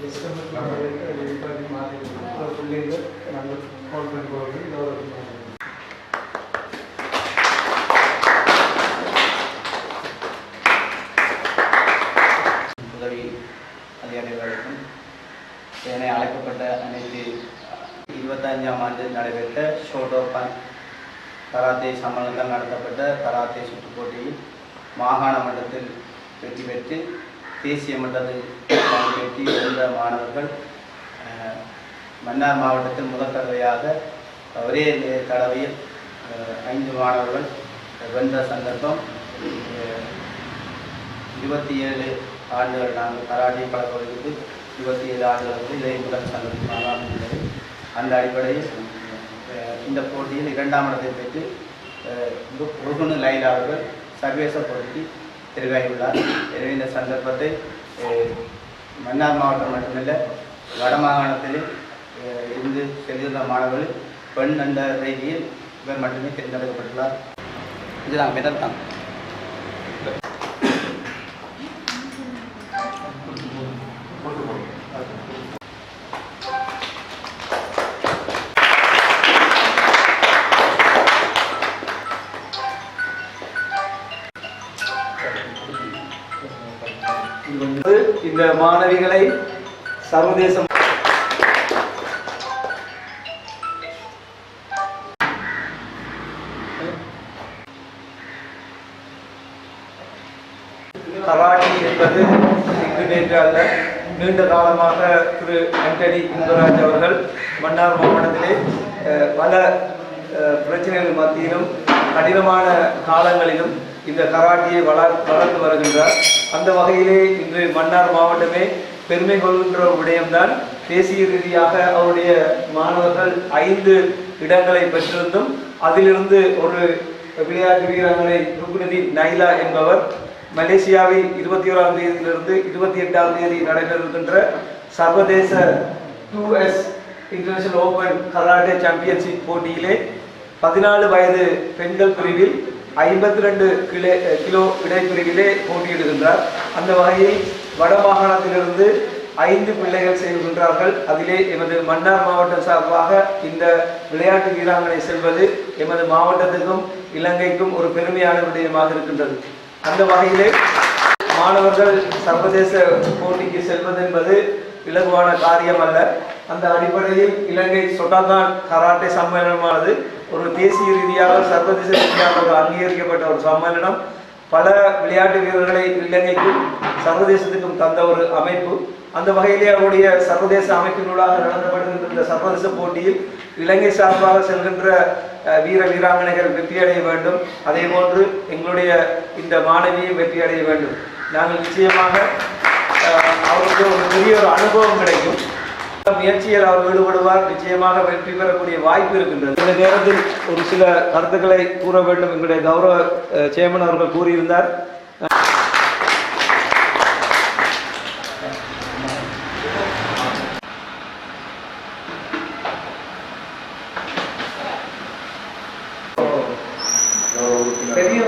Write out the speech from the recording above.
உதவி அதிகாரிகளுக்கும் இதனை அழைக்கப்பட்ட அனைத்து 25ஆம் ஆண்டு நடைபெற்ற ஷோட் ஓப்பன் கராத்தே சம்மேளனத்தால் நடத்தப்பட்ட கராத்தே சுற்றுப் போட்டியில் மாகாண மட்டத்தில் வெற்றி பெற்று தேசிய மட்டத்தில் வெற்றி பெற்ற மாணவர்கள் மன்னார் மாவட்டத்தில் முதல் தடவையாக ஒரே தடவையில் 5 மாணவர்கள் வென்ற சந்தர்ப்பம். 27 ஆண்டுகள் நாங்கள் கராட்டே பழக்கவதற்கு 27 ஆண்டுகளுக்கு இதை முதல் சந்தர்ப்பமாக இருந்தது. அந்த அடிப்படையில் இந்த போட்டியில் 2ஆம் இடத்தை பெற்று ருகுனு லைலா அவர்கள் சர்வதேச போட்டிக்கு தெரிவாகியுள்ளார். எனவே இந்த சந்தர்ப்பத்தை மன்னார் மாவட்டம் மட்டுமல்ல வடமாகாணத்தில் இருந்து செல்கின்ற மாணவர்கள் பெண் என்ற ரீதியில் இவர் மட்டுமே தேர்ந்தெடுக்கப்பட்டுள்ளார். இதுதான் மெதல் தான். இந்த மாணவிகளை சர்வதேச கராட்டி என்பது இங்கு நேற்று அல்ல, நீண்ட காலமாக திரு ஆண்டனி இந்துராஜ் அவர்கள் மன்னார் மாவட்டத்திலே பல பிரச்சனைகள் மத்தியிலும் கடினமான காலங்களிலும் இந்த கராட்டியை வளர்த்து வருகின்றார். அந்த வகையிலே இன்று மன்னார் மாவட்டமே பெருமை கொள்கின்ற ஒரு விடயம்தான். தேசிய ரீதியாக அவருடைய மாணவர்கள் 5 இடங்களை பெற்றிருந்தும் அதிலிருந்து ஒரு விளையாட்டு வீராங்கனை ருகுனி லைலா என்பவர் மலேசியாவில் 21ஆம் தேதியிலிருந்து 28ஆம் தேதி நடைபெறுகின்ற சர்வதேச 2S international open karate championship போட்டியிலே 14 வயது பெண்கள் பிரிவில் 52 கிலோ இடைப்பிரிவிலே போட்டியிடுகின்றார். அந்த வகையில் வடமாகாணத்திலிருந்து 5 பிள்ளைகள் செய்கின்றார்கள். அதிலே எமது மன்னார் மாவட்டம் சார்பாக இந்த விளையாட்டு வீராங்கனை செல்வது எமது மாவட்டத்துக்கும் இலங்கைக்கும் ஒரு பெருமையான விடயமாக இருக்கின்றது. அந்த வகையிலே மாணவர்கள் சர்வதேச போட்டிக்கு செல்வது என்பது இலகுவான காரியம் அல்ல. அந்த அடிப்படையில் இலங்கை ஷோட்டோகான் கராட்டே சம்மேளனமானது ஒரு தேசிய ரீதியாக சர்வதேச ரீதியாக அங்கீகரிக்கப்பட்ட ஒரு சம்மேளனம். பல விளையாட்டு வீரர்களை இலங்கைக்கும் சர்வதேசத்துக்கும் தந்த ஒரு அமைப்பு. அந்த வகையிலே அவருடைய சர்வதேச அமைப்பினூடாக நடத்தப்படுகின்ற இந்த சர்வதேச போட்டியில் இலங்கை சார்பாக செல்கின்ற வீராங்கனைகள் வெற்றியடைய வேண்டும். அதே போன்று எங்களுடைய இந்த மாணவியை வெற்றியடைய வேண்டும். நாங்கள் நிச்சயமாக அவருக்கு ஒரு பெரிய ஒரு அனுபவம் கிடைக்கும். முயற்சியில் அவர் ஈடுபடுவார். நிச்சயமாக வெற்றி பெறக்கூடிய வாய்ப்பு இருக்கின்றது. இந்த நேரத்தில் ஒரு சில கருத்துக்களை கூற வேண்டும். எங்களுடைய கௌரவ சேர்மன் அவர்கள் கூறியிருந்தார். பெரிய